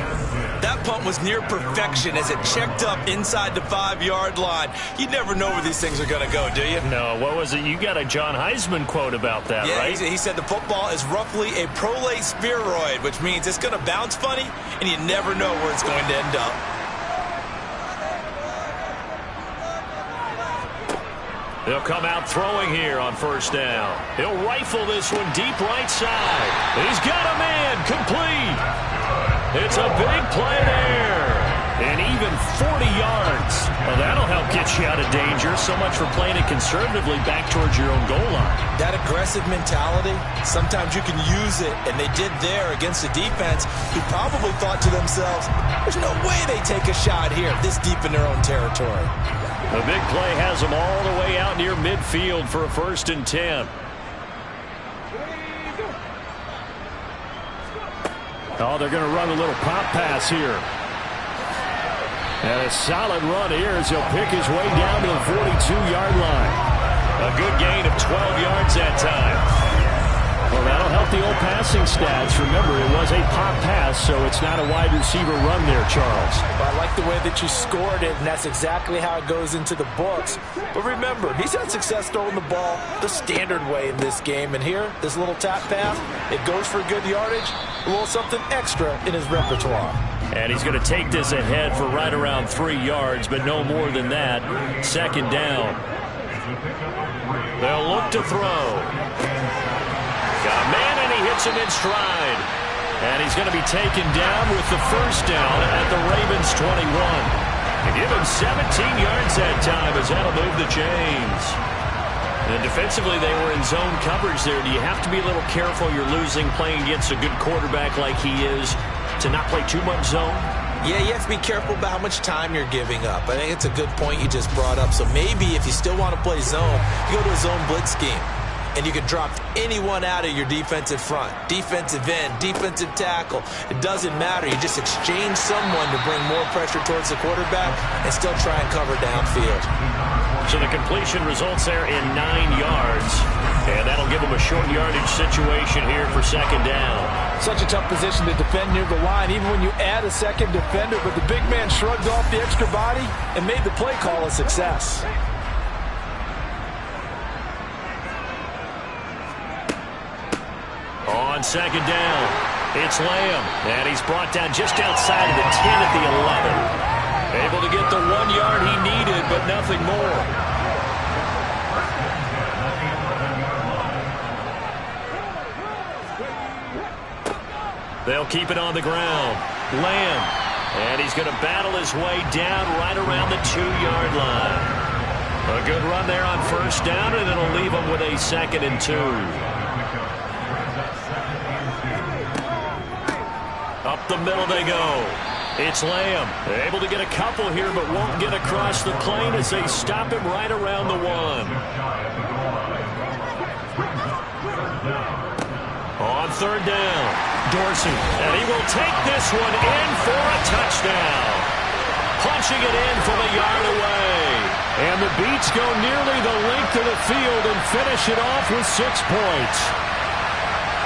That punt was near perfection as it checked up inside the 5-yard line. You never know where these things are going to go, do you? No, what was it? You got a John Heisman quote about that, yeah, right? He said the football is roughly a prolate spheroid, which means it's going to bounce funny, and you never know where it's going to end up. They'll come out throwing here on 1st down. He'll rifle this one deep right side. He's got a man complete. It's a big play there. And even 40 yards. Well, that'll help get you out of danger. So much for playing it conservatively back towards your own goal line. That aggressive mentality, sometimes you can use it, and they did there against the defense who probably thought to themselves, there's no way they take a shot here this deep in their own territory. The big play has them all the way out near midfield for a 1st and 10. Oh, they're going to run a little pop pass here. And a solid run here as he'll pick his way down to the 42-yard line. A good gain of 12 yards that time. Well, that'll help the old passing stats. Remember, it was a pop pass, so it's not a wide receiver run there, Charles. Well, I like the way that you scored it, and that's exactly how it goes into the books. But remember, he's had success throwing the ball the standard way in this game. And here, this little tap pass, it goes for good yardage, a little something extra in his repertoire. And he's going to take this ahead for right around 3 yards, but no more than that. Second down. They'll look to throw. Got a man, and he hits him in stride. And he's going to be taken down with the first down at the Ravens' 21. And give him 17 yards that time as that'll move the chains. And defensively, they were in zone coverage there. Do you have to be a little careful? You're losing playing against a good quarterback like he is to not play too much zone? Yeah, you have to be careful about how much time you're giving up. I think it's a good point you just brought up. So maybe if you still want to play zone, you go to a zone blitz scheme. And you can drop anyone out of your defensive front. Defensive end, defensive tackle. It doesn't matter. You just exchange someone to bring more pressure towards the quarterback and still try and cover downfield. So the completion results there in 9 yards. And that'll give them a short yardage situation here for second down. Such a tough position to defend near the line, even when you add a second defender. But the big man shrugged off the extra body and made the play call a success. On second down, it's Lamb, and he's brought down just outside of the 10 at the 11. Able to get the 1 yard he needed, but nothing more. They'll keep it on the ground. Lamb, and he's going to battle his way down right around the 2-yard line. A good run there on first down, and it'll leave him with a 2nd and 2. Up the middle they go. It's Lamb. Able to get a couple here, but won't get across the plane as they stop him right around the 1. On third down, Dorsey. And he will take this one in for a touchdown. Punching it in from a yard away. And the Beats go nearly the length of the field and finish it off with 6 points.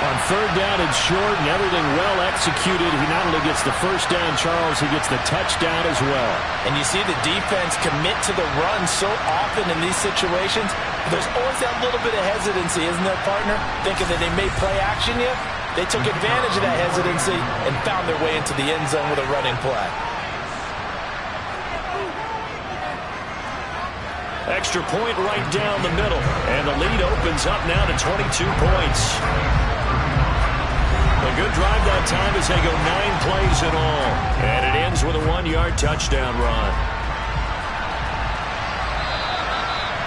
On third down and short and everything well executed, he not only gets the first down, Charles, he gets the touchdown as well. And you see the defense commit to the run so often in these situations. There's always that little bit of hesitancy, isn't there, partner? Thinking that they may play action you. They took advantage of that hesitancy and found their way into the end zone with a running play. Extra point right down the middle. And the lead opens up now to 22 points. A good drive that time as they go 9 plays in all. And it ends with a 1-yard touchdown run.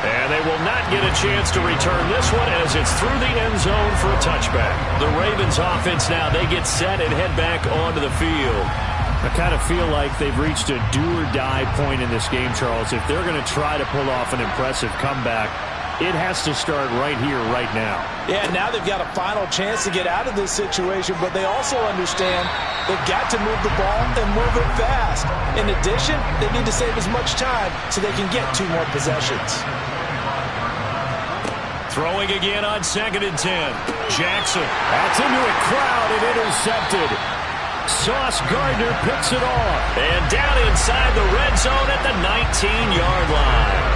And they will not get a chance to return this one as it's through the end zone for a touchback. The Ravens offense now, they get set and head back onto the field. I kind of feel like they've reached a do-or-die point in this game, Charles. If they're going to try to pull off an impressive comeback, it has to start right here, right now. Yeah, now they've got a final chance to get out of this situation, but they also understand they've got to move the ball and move it fast. In addition, they need to save as much time so they can get 2 more possessions. Throwing again on 2nd and 10. Jackson. That's into a crowd and intercepted. Sauce Gardner picks it off. And down inside the red zone at the 19-yard line.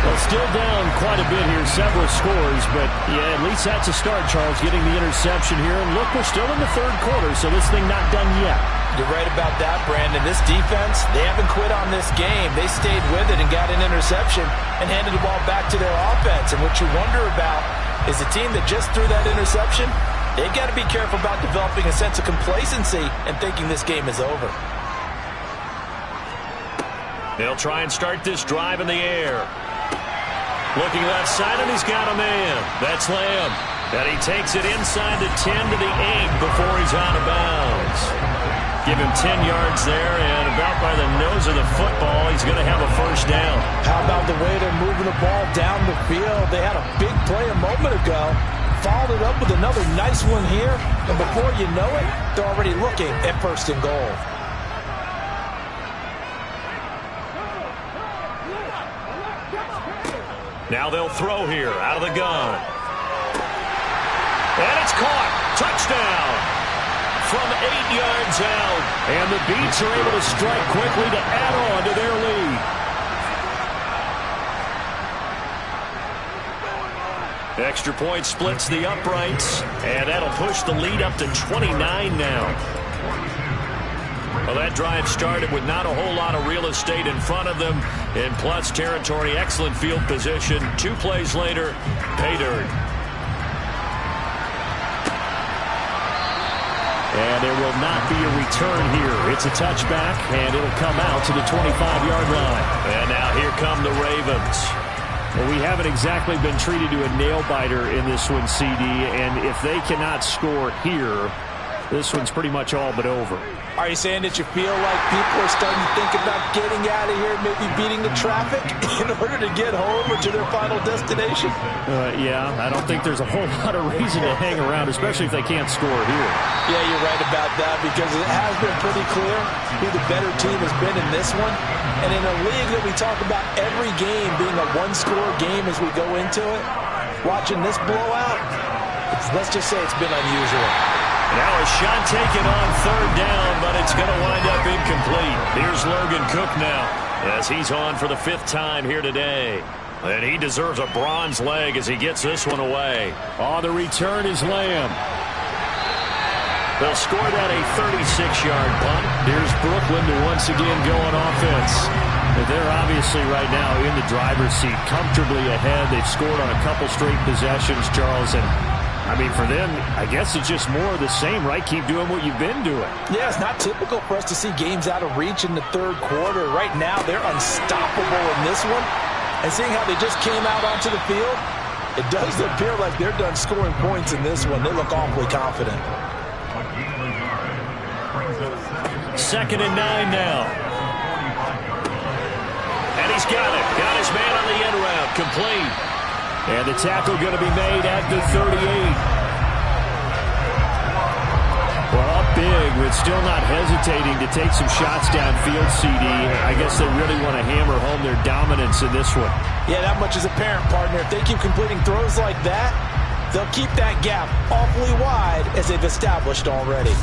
Well, still down quite a bit here, several scores, but yeah, at least that's a start, Charles, getting the interception here. And look, we're still in the 3rd quarter, so this thing not done yet. You're right about that, Brandon. This defense, they haven't quit on this game. They stayed with it and got an interception and handed the ball back to their offense. And what you wonder about is the team that just threw that interception, they've got to be careful about developing a sense of complacency and thinking this game is over. They'll try and start this drive in the air. Looking left side, and he's got a man. That's Lamb. And he takes it inside the 10 to the 8 before he's out of bounds. Give him 10 yards there, and about by the nose of the football, he's going to have a first down. How about the way they're moving the ball down the field? They had a big play a moment ago. Followed it up with another nice one here, and before you know it, they're already looking at 1st and goal. Now they'll throw here out of the gun. And it's caught. Touchdown. From 8 yards out. And the Beats are able to strike quickly to add on to their lead. Extra point splits the uprights, and that'll push the lead up to 29 now. Well, that drive started with not a whole lot of real estate in front of them. In plus territory, excellent field position. 2 plays later, pay dirt. And there will not be a return here. It's a touchback, and it'll come out to the 25-yard line. And now here come the Ravens. Well, we haven't exactly been treated to a nail-biter in this one, CD, and if they cannot score here, this one's pretty much all but over. Are you saying that you feel like people are starting to think about getting out of here, maybe beating the traffic in order to get home or to their final destination? Yeah, I don't think there's a whole lot of reason to hang around, especially if they can't score here. Yeah, you're right about that, because it has been pretty clear who the better team has been in this one. And in a league that we talk about every game being a one-score game as we go into it, watching this blowout, let's just say it's been unusual. Now a shot taken on 3rd down, but it's going to wind up incomplete. Here's Logan Cook now, as he's on for the 5th time here today. And he deserves a bronze leg as he gets this one away. Oh, the return is Lamb. They'll score that a 36-yard punt. Here's Brooklyn to once again go on offense. They're obviously right now in the driver's seat, comfortably ahead. They've scored on a couple straight possessions, Charles, and I mean, for them, I guess it's just more of the same, right? Keep doing what you've been doing. Yeah, it's not typical for us to see games out of reach in the 3rd quarter. Right now, they're unstoppable in this one. And seeing how they just came out onto the field, it does appear like they're done scoring points in this one. They look awfully confident. 2nd and 9 now. And he's got it. Got his man on the end route. Complete. And the tackle going to be made at the 38. Well, up big, but still not hesitating to take some shots downfield, CD. I guess they really want to hammer home their dominance in this one. Yeah, that much is apparent, partner. If they keep completing throws like that, they'll keep that gap awfully wide as they've established already.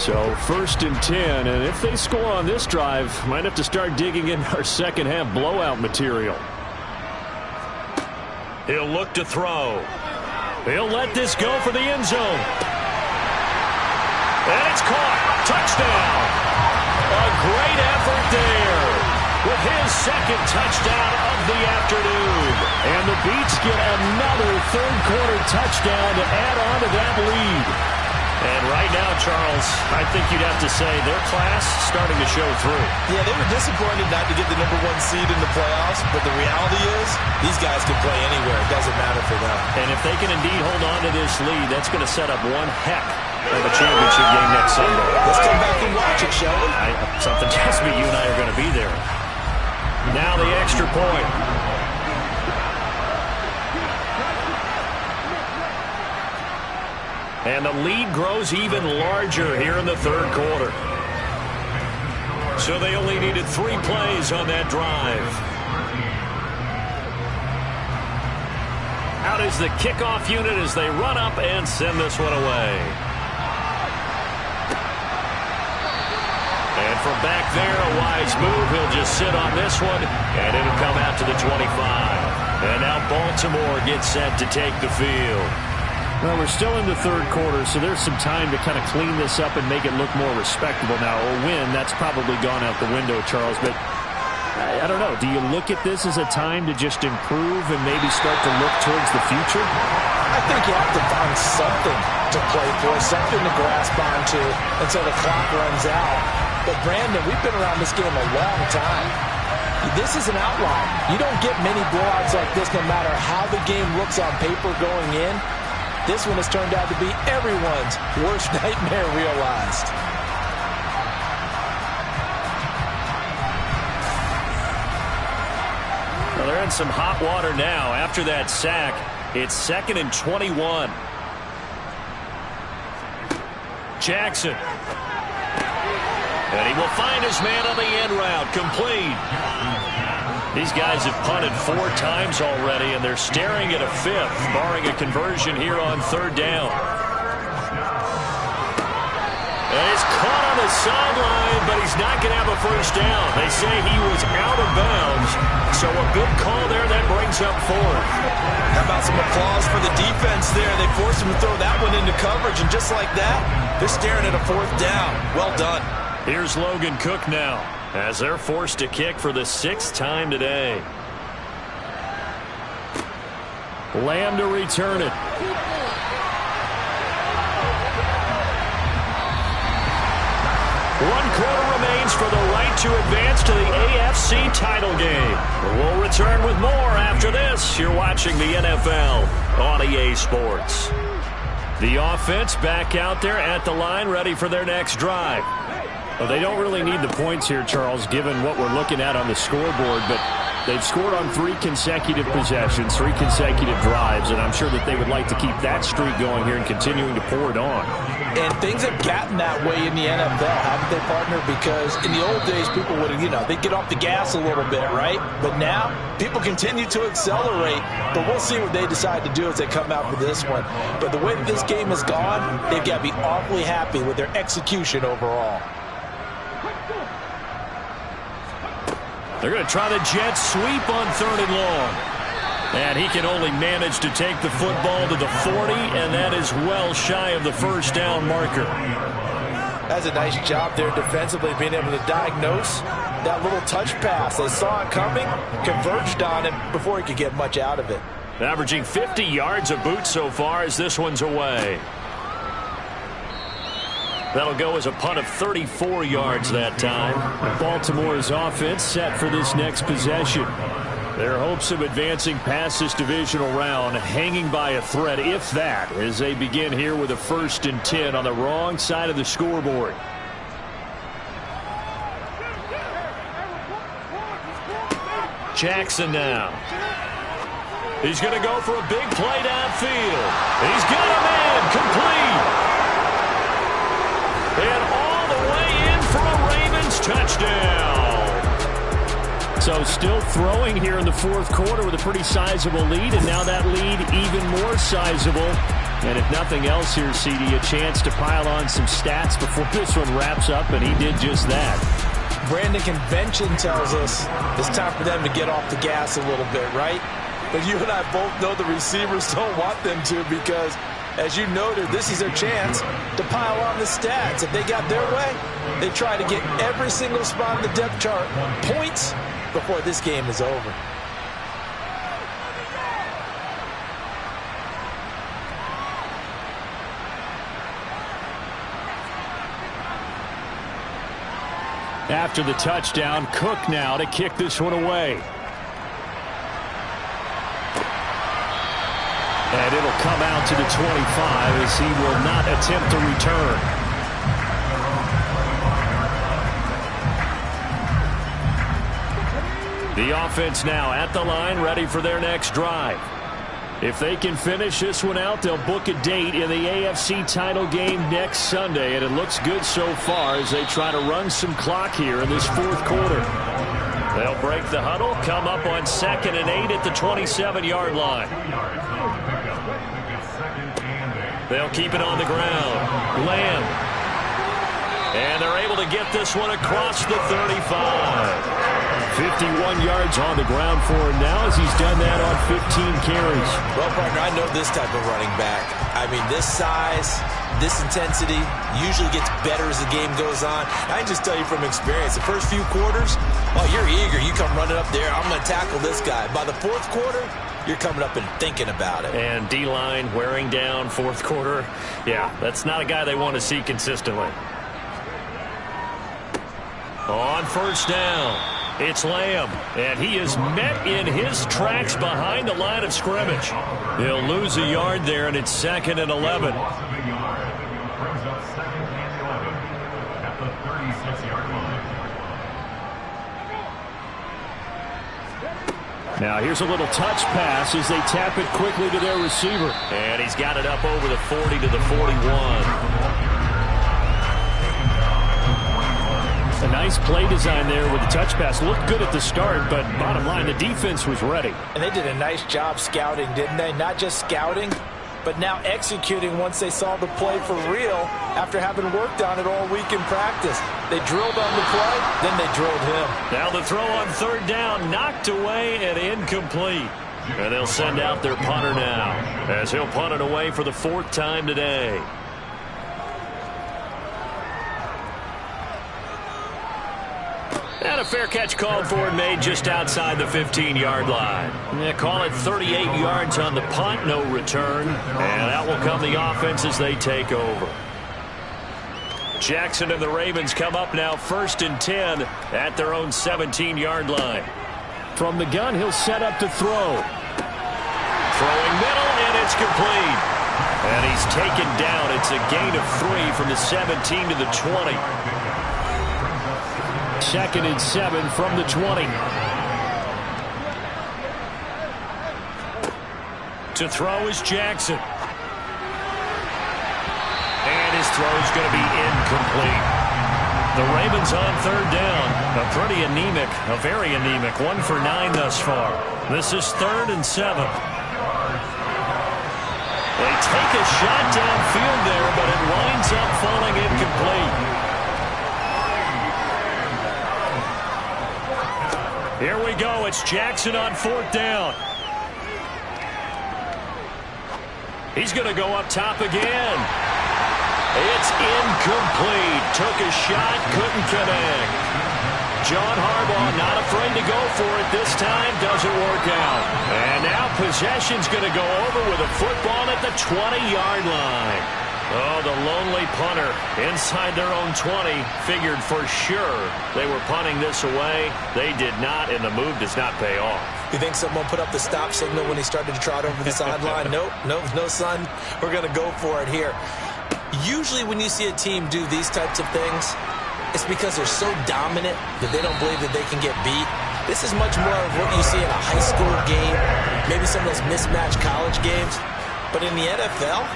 So 1st and 10, and if they score on this drive, might have to start digging in our second half blowout material. He'll look to throw. He'll let this go for the end zone. And it's caught. Touchdown. A great effort there with his 2nd touchdown of the afternoon. And the Beats get another 3rd quarter touchdown to add on to that lead. And right now, Charles, I think you'd have to say their class starting to show through. Yeah, they were disappointed not to get the #1 seed in the playoffs, but the reality is these guys can play anywhere. It doesn't matter for them. And if they can indeed hold on to this lead, that's going to set up one heck of a championship game next Sunday. Let's come back and watch it, shall we? Something tells me you and I are going to be there. Now the extra point. And the lead grows even larger here in the 3rd quarter. So they only needed 3 plays on that drive. Out is the kickoff unit as they run up and send this one away. And from back there, a wise move. He'll just sit on this one, and it'll come out to the 25. And now Baltimore gets set to take the field. Well, we're still in the 3rd quarter, so there's some time to kind of clean this up and make it look more respectable now. A win, that's probably gone out the window, Charles, but I don't know. Do you look at this as a time to just improve and maybe start to look towards the future? I think you have to find something to play for, something to grasp onto until the clock runs out. But, Brandon, we've been around this game a long time. This is an outlier. You don't get many blowouts like this no matter how the game looks on paper going in. This one has turned out to be everyone's worst nightmare realized. Well, they're in some hot water now. After that sack, it's 2nd and 21. Jackson. And he will find his man on the end route. Complete. These guys have punted 4 times already, and they're staring at a 5th, barring a conversion here on 3rd down. And he's caught on the sideline, but he's not going to have a first down. They say he was out of bounds, so a good call there. That brings up 4th. How about some applause for the defense there? They forced him to throw that one into coverage, and just like that, they're staring at a 4th down. Well done. Here's Logan Cook now, as they're forced to kick for the 6th time today. Lamb to return it. 1 quarter remains for the right to advance to the AFC title game. We'll return with more after this. You're watching the NFL on EA Sports. The offense back out there at the line, ready for their next drive. Well, they don't really need the points here, Charles, given what we're looking at on the scoreboard, but they've scored on 3 consecutive possessions, 3 consecutive drives, and I'm sure that they would like to keep that streak going here and continuing to pour it on. And things have gotten that way in the NFL, haven't they, partner? Because in the old days, people would, they'd get off the gas a little bit, right? But now, people continue to accelerate, but we'll see what they decide to do as they come out for this one. But the way that this game has gone, they've got to be awfully happy with their execution overall. They're going to try the jet sweep on 3rd and long. And he can only manage to take the football to the 40, and that is well shy of the first down marker. That's a nice job there defensively, being able to diagnose that little touch pass. They saw it coming, converged on him before he could get much out of it. Averaging 50 yards a boot so far as this one's away. That'll go as a punt of 34 yards that time. Baltimore's offense set for this next possession. Their hopes of advancing past this divisional round hanging by a thread, if that, as they begin here with a 1st and 10 on the wrong side of the scoreboard. Jackson now. He's going to go for a big play downfield. He's got a man complete. And all the way in for a Ravens touchdown. So still throwing here in the 4th quarter with a pretty sizable lead, and now that lead even more sizable. And if nothing else here, CD, a chance to pile on some stats before this one wraps up, and he did just that. Brandon, convention tells us it's time for them to get off the gas a little bit, right? But you and I both know the receivers don't want them to, because as you noted, this is their chance to pile on the stats. If they got their way, they try to get every single spot in the depth chart points before this game is over. After the touchdown, Cook now to kick this one away. And it'll come out to the 25 as he will not attempt to return. The offense now at the line, ready for their next drive. If they can finish this one out, they'll book a date in the AFC title game next Sunday, and it looks good so far as they try to run some clock here in this 4th quarter. They'll break the huddle, come up on 2nd and 8 at the 27-yard line. They'll keep it on the ground. Lamb. And they're able to get this one across the 35. 51 yards on the ground for him now as he's done that on 15 carries. Well, partner, I know this type of running back. I mean, this size, this intensity usually gets better as the game goes on. I can just tell you from experience, the first few quarters, oh, you're eager. You come running up there, I'm going to tackle this guy. By the 4th quarter, you're coming up and thinking about it. And D-line wearing down 4th quarter. Yeah, that's not a guy they want to see consistently. On 1st down, it's Lamb, and he is met in his tracks behind the line of scrimmage. He'll lose a yard there, and it's 2nd and 11. Now here's a little touch pass as they tap it quickly to their receiver. And he's got it up over the 40 to the 41. A Nice play design there with the touch pass. Looked good at the start, but bottom line, the defense was ready. And they did a nice job scouting, didn't they? Not just scouting, but now executing once they saw the play for real after having worked on it all week in practice. They drilled on the play, then they drilled him. Now the throw on third down, knocked away and incomplete. And they'll send out their punter now, as he'll punt it away for the 4th time today. And a fair catch called for and made just outside the 15-yard line. They call it 38 yards on the punt, no return. And out will come the offense as they take over. Jackson and the Ravens come up now 1st and 10 at their own 17-yard line. From the gun, he'll set up to throw. Throwing middle, and it's complete. And he's taken down. It's a gain of 3 from the 17 to the 20. 2nd and 7 from the 20. To throw is Jackson. And his throw is going to be incomplete. The Ravens on 3rd down. A pretty anemic, a very anemic 1 for 9 thus far. This is 3rd and 7. They take a shot downfield there, but it winds up falling incomplete. Here we go. It's Jackson on 4th down. He's going to go up top again. It's incomplete. Took a shot, couldn't connect. John Harbaugh not afraid to go for it this time. Doesn't work out. And now possession's going to go over with a football at the 20-yard line. Oh, the lonely punter inside their own 20 figured for sure they were punting this away. They did not, and the move does not pay off. You think someone put up the stop signal when he started to trot over the sideline? Nope, no, son. We're going to go for it here. Usually when you see a team do these types of things, it's because they're so dominant that they don't believe that they can get beat. This is much more of what you see in a high school game, maybe some of those mismatched college games. But in the NFL,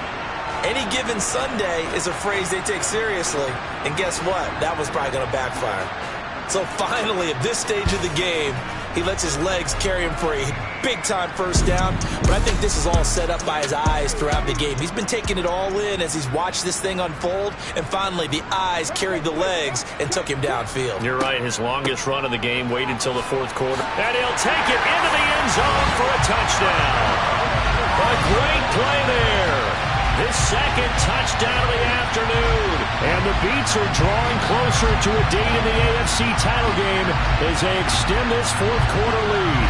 any given Sunday is a phrase they take seriously. And guess what? That was probably going to backfire. So finally, at this stage of the game, he lets his legs carry him for a big-time 1st down. But I think this is all set up by his eyes throughout the game. He's been taking it all in as he's watched this thing unfold. And finally, the eyes carried the legs and took him downfield. You're right. His longest run of the game waited until the 4th quarter. And he'll take it into the end zone for a touchdown. A great play there. His 2nd touchdown of the afternoon. And the Beats are drawing closer to a date in the AFC title game as they extend this 4th quarter lead.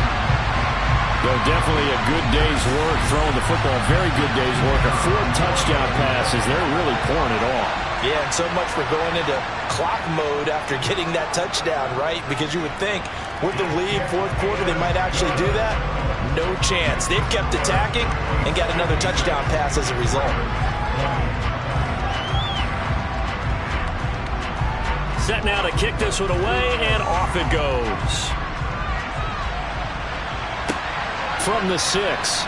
Though definitely a good day's work throwing the football. Very good day's work. A 4th touchdown pass as they're really pouring it on. Yeah, and so much for going into clock mode after getting that touchdown, right? Because you would think with the lead, 4th quarter, they might actually do that. No chance. They've kept attacking and got another touchdown pass as a result. Set now to kick this one away, and off it goes. From the 6.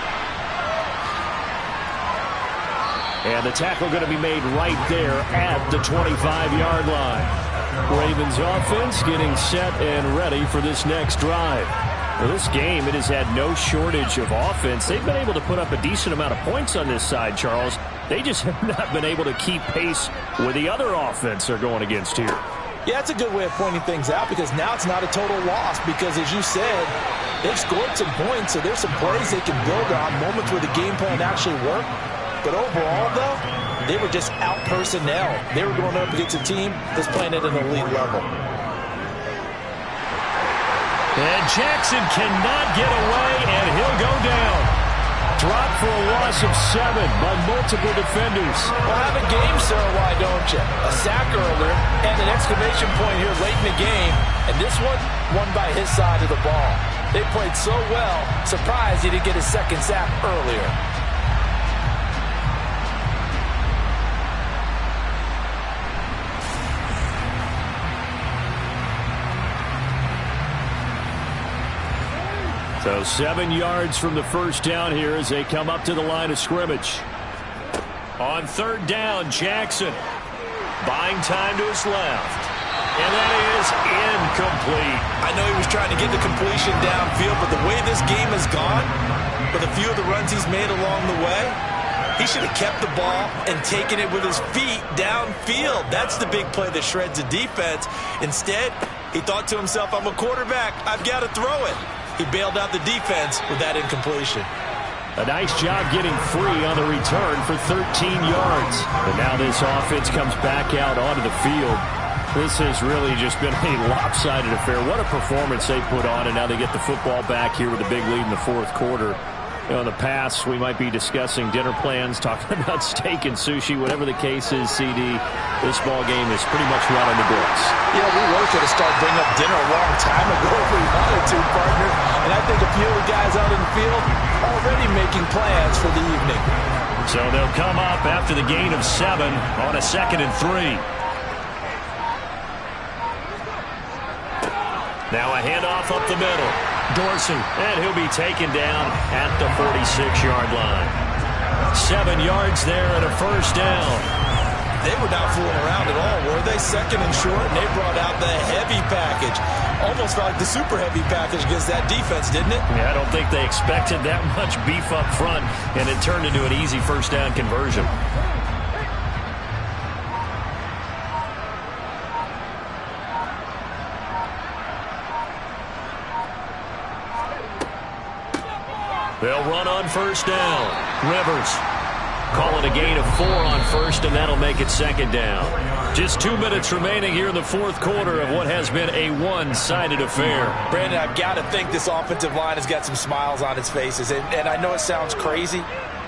And the tackle going to be made right there at the 25-yard line. Ravens offense getting set and ready for this next drive. Well, this game, it has had no shortage of offense. They've been able to put up a decent amount of points on this side, Charles. They just have not been able to keep pace with the other offense they're going against here. Yeah, that's a good way of pointing things out because now it's not a total loss because, as you said, they've scored some points, so there's some plays they can build on, moments where the game plan actually worked. But overall, though, they were just out personnel. They were going up against a team that's playing at an elite level. And Jackson cannot get away, and he'll go down. Dropped for a loss of 7 by multiple defenders. Well, have a game, sir, why don't you? A sack earlier and an exclamation point here late in the game. And this one, won by his side of the ball. They played so well, surprised he didn't get his 2nd sack earlier. So 7 yards from the 1st down here as they come up to the line of scrimmage. On 3rd down, Jackson buying time to his left. And that is incomplete. I know he was trying to get the completion downfield, but the way this game has gone, with a few of the runs he's made along the way, he should have kept the ball and taken it with his feet downfield. That's the big play that shreds the defense. Instead, he thought to himself, I'm a quarterback, I've got to throw it. He bailed out the defense with that incompletion. A nice job getting free on the return for 13 yards. And now this offense comes back out onto the field. This has really just been a lopsided affair. What a performance they put on, and now they get the football back here with a big lead in the fourth quarter. You know, in the past, we might be discussing dinner plans, talking about steak and sushi, whatever the case is, CD. This ball game is pretty much run on the books. Yeah, we really could have started bringing up dinner a long time ago if we wanted to, partner. And I think a few of the guys out in the field are already making plans for the evening. So they'll come up after the gain of 7 on a 2nd and 3. Now a handoff up the middle. Dorsey, and he'll be taken down at the 46-yard line. 7 yards there and a first down. They were not fooling around at all, were they? 2nd and short, and they brought out the heavy package. Almost like the super heavy package against that defense, didn't it? Yeah, I don't think they expected that much beef up front, and it turned into an easy first down conversion. They'll run on first down. Rivers calling a gain of 4 on first, and that'll make it 2nd down. Just 2 minutes remaining here in the fourth quarter of what has been a one-sided affair. Brandon, I've got to think this offensive line has got some smiles on its faces. And I know it sounds crazy,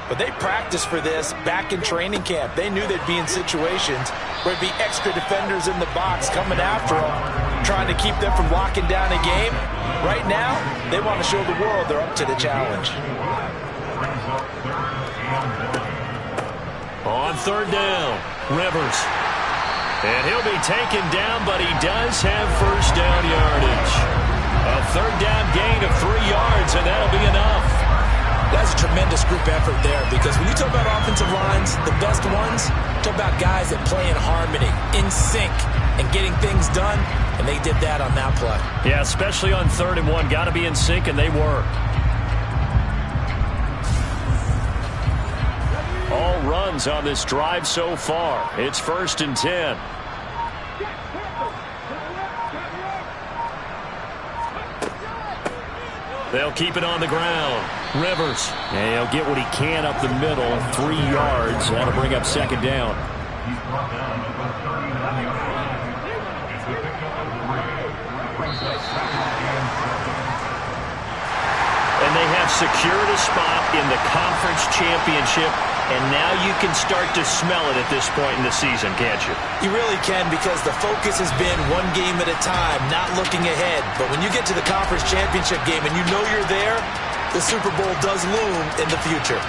but they practiced for this back in training camp. They knew they'd be in situations where there'd be extra defenders in the box coming after them, trying to keep them from locking down a game. Right now, they want to show the world they're up to the challenge. On 3rd down, Rivers. And he'll be taken down, but he does have first down yardage. A 3rd down gain of 3 yards, and that'll be enough. That's a tremendous group effort there, because when you talk about offensive lines, the best ones, talk about guys that play in harmony, in sync, and getting things done, and they did that on that play. Yeah, especially on 3rd and 1. Got to be in sync, and they were. All runs on this drive so far. It's 1st and 10. They'll keep it on the ground. Rivers. And he'll get what he can up the middle. 3 yards. That'll bring up 2nd down. And they have secured a spot in the conference championship, and now you can start to smell it at this point in the season, can't you? You really can, because the focus has been one game at a time, not looking ahead. But when you get to the conference championship game and you know you're there, the Super Bowl does loom in the future.